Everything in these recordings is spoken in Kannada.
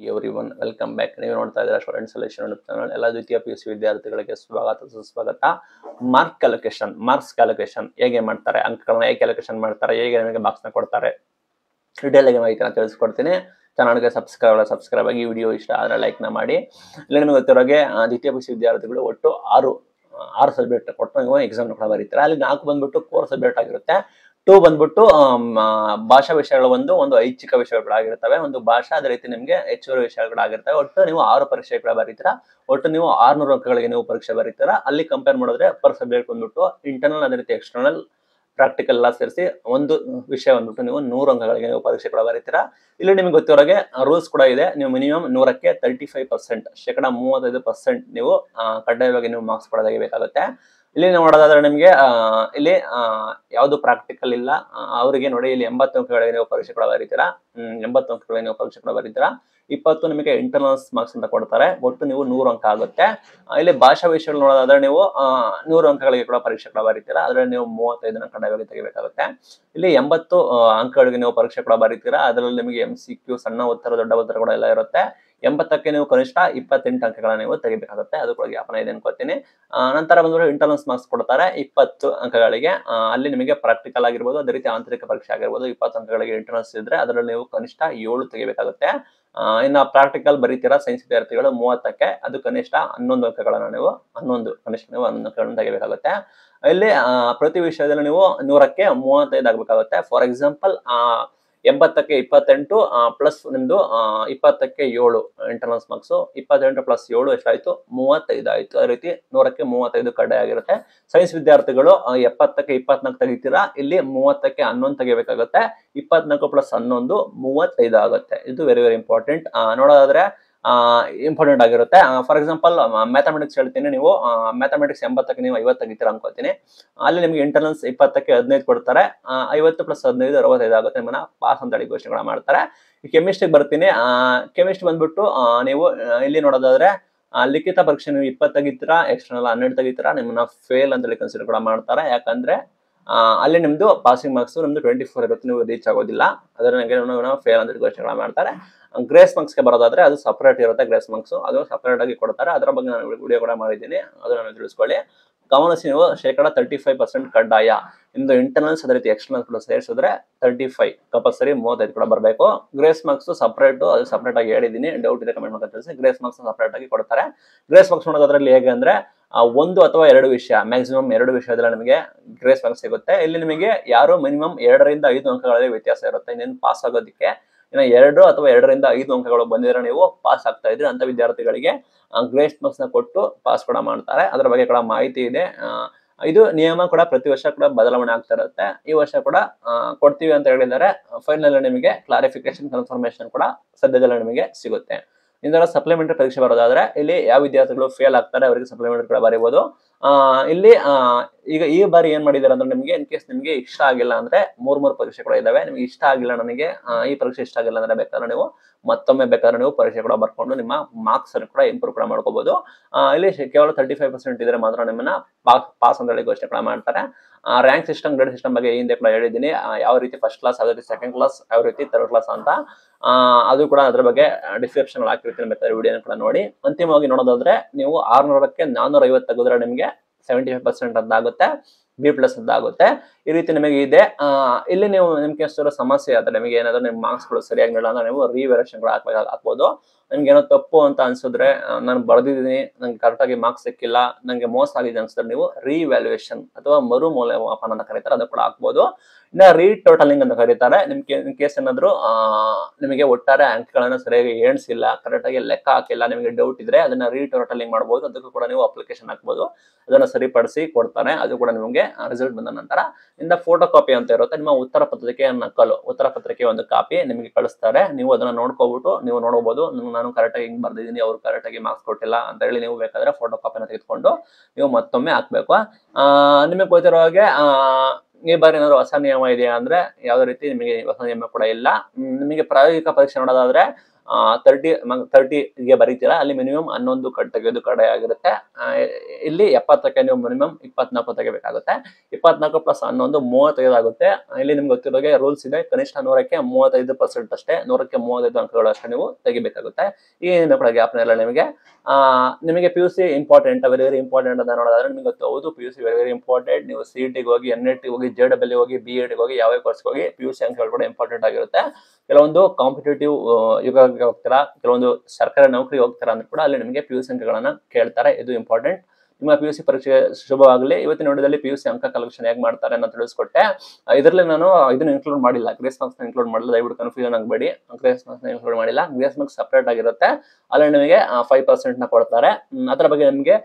Everyone welcome back. ನೀವು ನೋಡ್ತಾ ಇದ್ದೀರಾ ಸ್ಟೂಡೆಂಟ್ ಸೊಲ್ಯೂಷನ್ ಚಾನಲ್. ಎಲ್ಲ ದ್ವಿತೀಯ PUC ವಿದ್ಯಾರ್ಥಿಗಳಿಗೆ ಸ್ವಾಗತ ಸುಸ್ವಾಗತ. ಮಾರ್ಕ್ಸ್ ಕ್ಯಾಲ್ಕುಲೇಷನ್ ಹೇಗೆ ಮಾಡ್ತಾರೆ, ಅಂಕಗಳನ್ನ ಹೇಗೆ ಕ್ಯಾಲ್ಕುಲೇಷನ್ ಮಾಡ್ತಾರೆ, ಹೇಗೆ ನಿಮಗೆ ಮಾರ್ಕ್ಸ್ನ ಕೊಡ್ತಾರೆ, ಡೀಟೇಲ್ ಆಗಿ ಮಾಹಿತಿನ ತಿಳಿಸ್ಕೊಡ್ತೀನಿ. ಚಾನಲ್ಗೆ ಸಬ್ಸ್ಕ್ರೈಬ್ ಆಗಿ. ವಿಡಿಯೋ ಇಷ್ಟ ಆದರೆ ಲೈಕ್ನ ಮಾಡಿ. ಇಲ್ಲಿ ನಿಮಗೆ ಗೊತ್ತಿರೋಗೆ ದ್ವಿತೀಯ PUC ವಿದ್ಯಾರ್ಥಿಗಳು ಒಟ್ಟು ಆರು ಸಬ್ಜೆಕ್ಟ್ ಕೊಟ್ಟು ನೀವು ಎಕ್ಸಾಮ್ ಕೂಡ ಬರೀತಾರೆ. ಅಲ್ಲಿ 4 ಬಂದ್ಬಿಟ್ಟು ಕೋರ್ ಸಬ್ಜೆಕ್ಟ್ ಆಗಿರುತ್ತೆ. 2 ಬಂದ್ಬಿಟ್ಟು ಭಾಷಾ ವಿಷಯಗಳು ಒಂದು ಐಚ್ಛಿಕ ವಿಷಯಗಳಾಗಿರ್ತವೆ. ಒಂದು ಭಾಷಾ, ಅದೇ ರೀತಿ ನಿಮಗೆ ಹೆಚ್ಚುವರಿ ವಿಷಯಗಳಾಗಿರ್ತವೆ. ಒಟ್ಟು ನೀವು 6 ಪರೀಕ್ಷೆ ಕೂಡ ಬರೀತೀರಾ. ಒಟ್ಟು ನೀವು 600 ಅಂಕಗಳಿಗೆ ನೀವು ಪರೀಕ್ಷೆ ಬರೀತೀರಾ. ಅಲ್ಲಿ ಕಂಪೇರ್ ಮಾಡಿದ್ರೆ ಪರ್ ಸಬ್ಜೆಕ್ಟ್ ಬಂದ್ಬಿಟ್ಟು ಇಂಟರ್ನಲ್, ಅದೇ ರೀತಿ ಎಕ್ಸ್ಟರ್ನಲ್, ಪ್ರಾಕ್ಟಿಕಲ್ ಎಲ್ಲ ಸೇರಿಸಿ ಒಂದು ವಿಷಯ ಬಂದ್ಬಿಟ್ಟು ನೀವು 100 ಅಂಕಗಳಿಗೆ ನೀವು ಪರೀಕ್ಷೆ ಕೂಡ ಬರೀತೀರಾ. ಇಲ್ಲಿ ನಿಮ್ಗೆ ಗೊತ್ತಿರೋಗೆ ರೂಲ್ಸ್ ಕೂಡ ಇದೆ. ನೀವು ಮಿನಿಮಮ್ 100ಕ್ಕೆ 35%, ಶೇಕಡ 35% ನೀವು ಕಡ್ಡಾಯವಾಗಿ ನೀವು ಮಾರ್ಕ್ಸ್ ಕೂಡ ತೆಗಿಬೇಕಾಗುತ್ತೆ. ಇಲ್ಲಿ ನೋಡೋದಾದ್ರೆ ನಿಮಗೆ ಇಲ್ಲಿ ಯಾವುದು ಪ್ರಾಕ್ಟಿಕಲ್ ಇಲ್ಲ. ಅವರಿಗೆ ನೋಡಿ, ಇಲ್ಲಿ 80 ಅಂಕಗಳಿಗೆ ನೀವು ಪರೀಕ್ಷೆ ಕೂಡ ಬರೀತೀರಾ. 80 ಅಂಕಗಳಿಗೆ ನೀವು ಪರೀಕ್ಷೆ ಕೂಡ ಬರೀತೀರಾ. 20 ನಿಮಗೆ ಇಂಟರ್ನಲ್ಸ್ ಮಾರ್ಕ್ಸ್ ಅಂತ ಕೊಡ್ತಾರೆ. ಒಟ್ಟು ನೀವು 100 ಅಂಕ ಆಗುತ್ತೆ. ಇಲ್ಲಿ ಭಾಷಾ ವಿಷಯಗಳು ನೋಡೋದಾದ್ರೆ ನೀವು 100 ಅಂಕಗಳಿಗೆ ಕೂಡ ಪರೀಕ್ಷೆ ಕೂಡ ಬರೀತೀರಾ. ಅದರಲ್ಲಿ ನೀವು 35 ಕಡ್ಡಾಯವಾಗಿ ತೆಗಿಬೇಕಾಗುತ್ತೆ. ಇಲ್ಲಿ 80 ಅಂಕಗಳಿಗೆ ನೀವು ಪರೀಕ್ಷೆ ಕೂಡ ಬರೀತೀರಾ. ಅದರಲ್ಲಿ ನಿಮಗೆ MCQ, ಸಣ್ಣ ಉತ್ತರ, ದೊಡ್ಡ ಉತ್ತರ ಕೂಡ ಎಲ್ಲ ಇರುತ್ತೆ. 80ಕ್ಕೆ ನೀವು ಕನಿಷ್ಠ 28 ಅಂಕಗಳನ್ನ ನೀವು ತೆಗಿಬೇಕಾಗುತ್ತೆ. ಅದು ಕೂಡ ಜ್ಞಾಪನ ಇದೆ ಅನ್ಕೋತೀನಿ. ನಂತರ ಬಂದ್ಬಿಟ್ಟು ಇಂಟರ್ನಲ್ಸ್ ಮಾರ್ಕ್ಸ್ ಕೊಡ್ತಾರೆ 20 ಅಂಕಗಳಿಗೆ. ಅಲ್ಲಿ ನಿಮಗೆ ಪ್ರಾಕ್ಟಿಕಲ್ ಆಗಿರ್ಬೋದು, ಅದೇ ರೀತಿ ಆಂತರಿಕ ಪರೀಕ್ಷೆ ಆಗಿರ್ಬೋದು. 20 ಅಂಕಗಳಿಗೆ ಇಂಟರ್ನಲ್ಸ್ ಇದ್ರೆ ಅದರಲ್ಲಿ ನೀವು ಕನಿಷ್ಠ 7 ತೆಗಿಬೇಕಾಗುತ್ತೆ. ಇನ್ನು ಪ್ರಾಕ್ಟಿಕಲ್ ಬರೀತೀರಾ ಸೈನ್ಸ್ ವಿದ್ಯಾರ್ಥಿಗಳು 30ಕ್ಕೆ, ಅದು ಕನಿಷ್ಠ 11 ಅಂಕಗಳನ್ನ ನೀವು 11 ಅಂಕಗಳನ್ನು ತೆಗಿಬೇಕಾಗುತ್ತೆ. ಇಲ್ಲಿ ಪ್ರತಿ ವಿಷಯದಲ್ಲಿ ನೀವು 100ಕ್ಕೆ 35 ಆಗ್ಬೇಕಾಗುತ್ತೆ. ಫಾರ್ ಎಕ್ಸಾಂಪಲ್ 80ಕ್ಕೆ 28 ಪ್ಲಸ್ ನಿಮ್ದು 20ಕ್ಕೆ 7 ಇಂಟರ್ನಲ್ಸ್ ಮಾರ್ಕ್ಸ್. 28 ಪ್ಲಸ್ 7 ಎಷ್ಟಾಯ್ತು? 35 ಆಯ್ತು. ಅದೇ ರೀತಿ 100ಕ್ಕೆ 35 ಕಡ್ಡಾಯ ಆಗಿರುತ್ತೆ. ಸೈನ್ಸ್ ವಿದ್ಯಾರ್ಥಿಗಳು 70ಕ್ಕೆ 24 ತೆಗಿತೀರಾ. ಇಲ್ಲಿ 30ಕ್ಕೆ 11 ತೆಗಿಬೇಕಾಗುತ್ತೆ. 24 ಪ್ಲಸ್ 11 35 ಆಗುತ್ತೆ. ಇದು ವೆರಿ ಇಂಪಾರ್ಟೆಂಟ್. ನೋಡೋದಾದ್ರೆ ಇಂಪಾರ್ಟೆಂಟ್ ಆಗಿರುತ್ತೆ. ಫಾರ್ ಎಕ್ಸಾಂಪಲ್ ಮ್ಯಾಥಮೆಟಿಕ್ಸ್ ಹೇಳ್ತೀನಿ. ನೀವು ಮ್ಯಾಥಮೆಟಿಕ್ಸ್ 80ಕ್ಕೆ ನೀವು 50 ತೆಗಿತೀರಾ ಅನ್ಕೋತೀನಿ. ಅಲ್ಲಿ ನಿಮಗೆ ಇಂಟರ್ನಲ್ಸ್ 20ಕ್ಕೆ 15 ಕೊಡ್ತಾರೆ. 50 ಪ್ಲಸ್ 15 65 ಆಗುತ್ತೆ. ನಿಮ್ಮನ್ನ ಪಾಸ್ ಅಂತ ಹೇಳಿ ಘೋಷಣೆ ಮಾಡ್ತಾರೆ. ಕೆಮಿಸ್ಟ್ರಿಗೆ ಬರ್ತೀನಿ. ಕೆಮಿಸ್ಟ್ರಿ ಬಂದ್ಬಿಟ್ಟು ನೀವು ಇಲ್ಲಿ ನೋಡೋದಾದ್ರೆ ಲಿಖಿತ ಪರೀಕ್ಷೆ ನೀವು 20 ತೆಗಿತೀರಾ, ಎಕ್ಸ್ಟರ್ನಲ್ 12 ತೆಗಿತೀರಾ. ನಿಮ್ಮನ್ನ ಫೇಲ್ ಅಂತ ಹೇಳಿ ಕನ್ಸಿಡರ್ ಕೂಡ ಮಾಡ್ತಾರೆ. ಯಾಕಂದ್ರೆ ಅಲ್ಲಿ ನಿಮ್ದು ಪಾಸಿಂಗ್ ಮಾರ್ಕ್ಸ್ ನಿಮ್ದು 24 ಇರುತ್ತೆ, ನೀವು ರೀಚ್ ಆಗೋದಿಲ್ಲ. ಅದನ್ನ ಫೇಲ್ ಅಂತ ಘೋಷಣೆ ಮಾಡ್ತಾರೆ. ಗ್ರೇಸ್ ಮಾರ್ಕ್ಸ್ಗೆ ಬರೋದಾದ್ರೆ ಅದು ಸಪರೇಟ್ ಇರುತ್ತೆ. ಗ್ರೇಸ್ ಮಾರ್ಕ್ಸ್ ಅದು ಸಪರೇಟ್ ಆಗಿ ಕೊಡ್ತಾರೆ. ಅದರ ಬಗ್ಗೆ ನಾನು ವಿಡಿಯೋ ಕೂಡ ಮಾಡಿದ್ದೀನಿ, ಅದನ್ನು ತಿಳಿಸ್ಕೊಳ್ಳಿ. ಗಮನಿಸಿ, ನೀವು ಶೇಕಡ 35% ಕಡ್ಡಾಯ. ನಿಮ್ದು ಇಂಟರ್ನಲ್ಸ್ ಅದೇ ರೀತಿ ಎಕ್ಸ್ಟರ್ನಲ್ಸ್ ಕೂಡ ಸೇರಿಸಿದ್ರೆ 35 ಕಂಪಲ್ಸರಿ 35 ಕೂಡ ಬರಬೇಕು. ಗ್ರೇಸ್ ಮಾರ್ಕ್ಸ್ ಸಪರೇಟ್, ಅದು ಸಪರೇಟ್ ಆಗಿ ಹೇಳಿದ್ದೀನಿ. ಡೌಟ್ ಇದೆ ಕಮೆಂಟ್ ಮಾಡಿ ತಿಳಿಸಿ. ಗ್ರೇಸ್ ಮಾರ್ಕ್ಸ್ ಸಪರೇಟ್ ಆಗಿ ಕೊಡ್ತಾರೆ. ಗ್ರೇಸ್ ಮಾರ್ಕ್ಸ್ ನೋಡೋದ್ರಲ್ಲಿ ಹೇಗೆ ಅಂದ್ರೆ 1 ಅಥವಾ 2 ವಿಷಯ, ಮ್ಯಾಕ್ಸಿಮಮ್ 2 ವಿಷಯದಲ್ಲಿ ನಿಮಗೆ ಗ್ರೇಸ್ ಮಾರ್ಕ್ಸ್ ಸಿಗುತ್ತೆ. ಇಲ್ಲಿ ನಿಮಗೆ ಯಾರು ಮಿನಿಮಮ್ 2 ರಿಂದ 5 ಅಂಕಗಳಲ್ಲಿ ವ್ಯತ್ಯಾಸ ಇರುತ್ತೆ ಇನ್ನೇನು ಪಾಸ್ ಆಗೋದಕ್ಕೆ. ಇನ್ನು 2 ಅಥವಾ 2 ರಿಂದ 5 ಅಂಕಗಳು ಬಂದಿದ್ರೆ ನೀವು ಪಾಸ್ ಆಗ್ತಾ ಇದ್ರಿ. ಅಂತ ವಿದ್ಯಾರ್ಥಿಗಳಿಗೆ ಗ್ರೇಸ್ ಮಾರ್ಕ್ಸ್ ನ ಕೊಟ್ಟು ಪಾಸ್ ಕೂಡ ಮಾಡ್ತಾರೆ. ಅದರ ಬಗ್ಗೆ ಕೂಡ ಮಾಹಿತಿ ಇದೆ. ಇದು ನಿಯಮ ಕೂಡ ಪ್ರತಿ ವರ್ಷ ಕೂಡ ಬದಲಾವಣೆ ಆಗ್ತಾ ಇರುತ್ತೆ. ಈ ವರ್ಷ ಕೂಡ ಕೊಡ್ತೀವಿ ಅಂತ ಹೇಳಿದ್ದಾರೆ. ಫೈನಲ್ ನಿಮಗೆ ಕ್ಲಾರಿಫಿಕೇಶನ್, ಕನ್ಫರ್ಮೇಶನ್ ಕೂಡ ಸದ್ಯದಲ್ಲೇ ನಿಮಗೆ ಸಿಗುತ್ತೆ. ಇಂದ ಸಪ್ಲಿಮೆಂಟರಿ ಪರೀಕ್ಷೆ ಬರೋದಾದ್ರೆ ಇಲ್ಲಿ ಯಾವ ವಿದ್ಯಾರ್ಥಿಗಳು ಫೇಲ್ ಆಗ್ತಾರೆ ಅವರಿಗೆ ಸಪ್ಲಿಮೆಂಟರಿ ಕೂಡ ಬರೀಬಹುದು. ಇಲ್ಲಿ ಈಗ ಈ ಬಾರಿ ಏನ್ ಮಾಡಿದಾರೆ ಅಂದ್ರೆ, ನಿಮಗೆ ಇನ್ ಕೇಸ್ ನಿಮ್ಗೆ ಇಷ್ಟ ಆಗಿಲ್ಲ ಅಂದ್ರೆ 3 ಪರೀಕ್ಷೆ ಕೂಡ ಇದಾವೆ. ನಿಮ್ಗೆ ಇಷ್ಟ ಆಗಿಲ್ಲ, ನನಗೆ ಈ ಪರೀಕ್ಷೆ ಇಷ್ಟ ಆಗಿಲ್ಲ ಅಂದ್ರೆ ಬೇಕಾದ್ರೆ ನೀವು ಮತ್ತೊಮ್ಮೆ ನೀವು ಪರೀಕ್ಷೆ ಕೂಡ ಬರ್ಕೊಂಡು ನಿಮ್ಮ ಮಾರ್ಕ್ಸ್ ಅನ್ನು ಕೂಡ ಇಂಪ್ರೂವ್ ಕೂಡ ಮಾಡ್ಕೋಬಹುದು. ಇಲ್ಲಿ ಕೇವಲ 35% ಇದ್ರೆ ಮಾತ್ರ ನಿಮ್ಮನ್ನ ಪಾಸ್ ಅಂತ ಹೇಳಿ ಘೋಷಣೆ ಕೂಡ ಮಾಡ್ತಾರೆ. ರ್ಯಾಂಕ್ ಸಿಸ್ಟಮ್, ಗ್ರೇಡ್ ಸಿಸ್ಟಮ್ ಬಗ್ಗೆ ಹಿಂದೆ ಕೂಡ ಹೇಳಿದ್ದೀನಿ. ಯಾವ ರೀತಿ ಫಸ್ಟ್ ಕ್ಲಾಸ್, ಯಾವ ರೀತಿ ಸೆಕೆಂಡ್ ಕ್ಲಾಸ್, ಯಾವ ರೀತಿ ಥರ್ಡ್ ಕ್ಲಾಸ್ ಅಂತ. ಅದು ಕೂಡ ಅದ್ರ ಬಗ್ಗೆ ಡಿಸ್ಕ್ರಿಪ್ಷನ್ ಹಾಕಿರ್ತೀನಿ, ಬೇಕಾದ್ರೆ ವಿಡಿಯೋನ ಕೂಡ ನೋಡಿ. ಅಂತಿಮವಾಗಿ ನೋಡೋದಾದ್ರೆ ನೀವು 600ಕ್ಕೆ 450 ತೆಗೆದ್ರೆ ನಿಮಗೆ 75% ಅಂತ ಆಗುತ್ತೆ, B+ ಅಂತ ಆಗುತ್ತೆ. ಈ ರೀತಿ ನಿಮಗೆ ಇದೆ. ಇಲ್ಲಿ ನೀವು ನಿಮ್ಗೆ ಎಷ್ಟು ಸಮಸ್ಯೆ ಆದ್ರೆ, ನಿಮಗೆ ಏನಾದ್ರು ನಿಮ್ಮ ಮಾರ್ಕ್ಸ್ಗಳು ಸರಿಯಾಗಿಲ್ಲ ಅಂದ್ರೆ ನೀವು ರೀವ್ಯಾಲ್ಯೂಯೇಷನ್ ಕೂಡ ಹಾಕ್ಬೋದು. ನಿಮ್ಗೆ ಏನೋ ತಪ್ಪು ಅಂತ ಅನ್ಸಿದ್ರೆ, ನಾನು ಬರ್ದಿದ್ದೀನಿ, ನಂಗೆ ಕರೆಕ್ಟಾಗಿ ಮಾರ್ಕ್ಸ್ ಸಿಕ್ಕಿಲ್ಲ, ನಂಗೆ ಮೋಸ ಆಗಿದೆ ಅನ್ಸಿದ್ರೆ ನೀವು ರೀವ್ಯಾಲ್ಯೂಯೇಷನ್ ಅಥವಾ ಮರು ಮೌಲ್ಯಮಾಪನ ಅಂತ ಕರೀತಾರೆ, ಅದು ಕೂಡ ಹಾಕ್ಬೋದು. ಇನ್ನ ರೀಟೋಟಲಿಂಗ್ ಅಂತ ಕರೀತಾರೆ. ನಿಮ್ಗೆ ಇನ್ ಕೇಸ್ ಏನಾದ್ರು ನಿಮಗೆ ಒಟ್ಟಾರೆ ಅಂಕಗಳನ್ನ ಸರಿಯಾಗಿ ಎಣಿಸಿಲ್ಲ, ಕರೆಕ್ಟಾಗಿ ಲೆಕ್ಕ ಹಾಕಿಲ್ಲ, ನಿಮಗೆ ಡೌಟ್ ಇದ್ರೆ ಅದನ್ನ ರೀಟೋಟಲಿಂಗ್ ಮಾಡ್ಬೋದು. ಅದಕ್ಕೂ ಕೂಡ ನೀವು ಅಪ್ಲಿಕೇಶನ್ ಹಾಕ್ಬೋದು. ಅದನ್ನ ಸರಿಪಡಿಸಿ ಕೊಡ್ತಾನೆ. ಅದು ಕೂಡ ನಿಮಗೆ ರಿಸಲ್ಟ್ ಬಂದ ನಂತರ ಇಂದ ಫೋಟೋ ಕಾಪಿ ಅಂತ ಇರುತ್ತೆ. ನಿಮ್ಮ ಉತ್ತರ ಪತ್ರಿಕೆ ನಕಲು, ಉತ್ತರ ಪತ್ರಿಕೆ ಒಂದು ಕಾಪಿ ನಿಮಗೆ ಕಳಿಸ್ತಾರೆ. ನೀವು ಅದನ್ನ ನೋಡ್ಕೋಬಿಟ್ಟು ನೀವು ನೋಡಬಹುದು, ನಾನು ಕರೆಕ್ಟಾಗಿ ಹಿಂಗ್ ಬರ್ದಿದ್ದೀನಿ, ಅವ್ರು ಕರೆಕ್ಟಾಗಿ ಮಾರ್ಕ್ಸ್ ಕೊಟ್ಟಿಲ್ಲ ಅಂತ ಹೇಳಿ ನೀವು ಬೇಕಾದ್ರೆ ಫೋಟೋ ಕಾಪಿನ ತೆಗೆದುಕೊಂಡು ನೀವು ಮತ್ತೊಮ್ಮೆ ಹಾಕ್ಬೇಕು. ನಿಮಗೆ ಗೊತ್ತಿರೋ ಹಾಗೆ ಈ ಬಾರಿ ಏನಾದ್ರು ಹೊಸ ನಿಯಮ ಇದೆಯಾ ಅಂದ್ರೆ ಯಾವುದೇ ರೀತಿ ನಿಮಗೆ ಹೊಸ ನಿಯಮ ಕೂಡ ಇಲ್ಲ. ನಿಮಗೆ ಪ್ರಾಯೋಗಿಕ ಪರೀಕ್ಷೆ ನೋಡೋದಾದ್ರೆ 30ಗೆ ಬರೀತೀರಾ ಅಲ್ಲಿ ಮಿನಿಮಮ್ 11 ತೆಗೆಯೋದು ಕಡೆ ಆಗಿರುತ್ತೆ. ಇಲ್ಲಿ 70ಕ್ಕೆ ನೀವು ಮಿನಿಮಮ್ 24 ತೆಗಿಬೇಕಾಗುತ್ತೆ. 24 ಪ್ಲಸ್ 11 35 ಆಗುತ್ತೆ. ಇಲ್ಲಿ ನಿಮ್ಗೆ ಗೊತ್ತಿರೋಗೆ ರೂಲ್ಸ್ ಇದೆ, ಕನಿಷ್ಠ 100ಕ್ಕೆ 35% ಅಷ್ಟೇ, 100ಕ್ಕೆ 35 ಅಂಕಗಳು ಅಷ್ಟೇ ನೀವು ತೆಗಿಬೇಕಾಗುತ್ತೆ. ಈ ಕೂಡ ಗ್ಯಾಪ್ನೆಲ್ಲ ನಿಮಗೆ P U C important, very very important ಅಂತ ನೋಡೋದಾದ್ರೆ ನಿಮಗೆ ಗೊತ್ತು, ಹೌದು P U C very very important. ನೀವು CET ಹೋಗಿ, NET ಹೋಗಿ, JEE ಹೋಗಿ, BEd ಹೋಗಿ, ಯಾವ ಕೋರ್ಸ್ಗೆ ಹೋಗಿ ಪಿ ಯು ಸಿ ಅಂಕಗಳು ಕೂಡ ಇಂಪಾರ್ಟೆಂಟ್ ಆಗಿರುತ್ತೆ. ಕೆಲವೊಂದು ಕಾಂಪಿಟೇಟಿವ್ ಯುಗಕ್ಕೆ ಹೋಗ್ತೀರಾ, ಕೆಲವೊಂದು ಸರ್ಕಾರಿ ನೌಕರಿ ಹೋಗ್ತೀರಾ ಅಂದ್ರೆ ಕೂಡ ಅಲ್ಲಿ ನಿಮಗೆ ಪಿ ಯು ಸಿ ಅಂಕಗಳನ್ನ ಕೇಳ್ತಾರೆ. ಇದು ಇಂಪಾರ್ಟೆಂಟ್. ನಿಮ್ಮ ಪಿ ಯು ಸಿ ಪರೀಕ್ಷೆ ಶುಭವಾಗಲಿ. ಇವತ್ತಿನ ವಿಡಿಯೋದಲ್ಲಿ ಪಿ ಯು ಸಿ ಅಂಕ ಕಲೆಕ್ಷನ್ ಹೇಗೆ ಮಾಡ್ತಾರೆ ಅಂತ ತಿಳಿಸ್ಕೊಟ್ಟೆ. ಇದರಲ್ಲಿ ನಾನು ಇದನ್ನ ಇನ್ಕ್ಲೂಡ್ ಮಾಡಿಲ್ಲ, ಗ್ರೇಸ್ ಮಾರ್ಕ್ಸ್ ಇನ್ಕ್ಲೂಡ್ ಮಾಡಿಲ್ಲ, ದಯವಿಟ್ಟು ಕನ್ಫ್ಯೂಷನ್ ಆಗಬೇಡಿ. ಗ್ರೇಸ್ ಮಾರ್ಕ್ಸ್ ಇನ್ಕ್ಲೂಡ್ ಮಾಡಿಲ್ಲ, ಗ್ರೇಸ್ ಮಾರ್ಕ್ಸ್ ಸಪರೇಟ್ ಆಗಿರುತ್ತೆ. ಅಲ್ಲಿ ನಿಮಗೆ 5% ಕೊಡ್ತಾರೆ. ಅದರ ಬಗ್ಗೆ ನಿಮಗೆ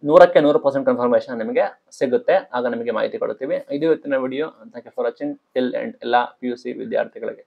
100ಕ್ಕೆ 100% ಕನ್ಫರ್ಮೇಶನ್ ನಿಮಗೆ ಸಿಗುತ್ತೆ, ಆಗ ನಿಮಗೆ ಮಾಹಿತಿ ಕೊಡ್ತೀವಿ. ಇದು ಇವತ್ತಿನ video. Thank you for watching till end ಎಲ್ಲ ಪಿ ಯು ಸಿ ವಿದ್ಯಾರ್ಥಿಗಳಿಗೆ.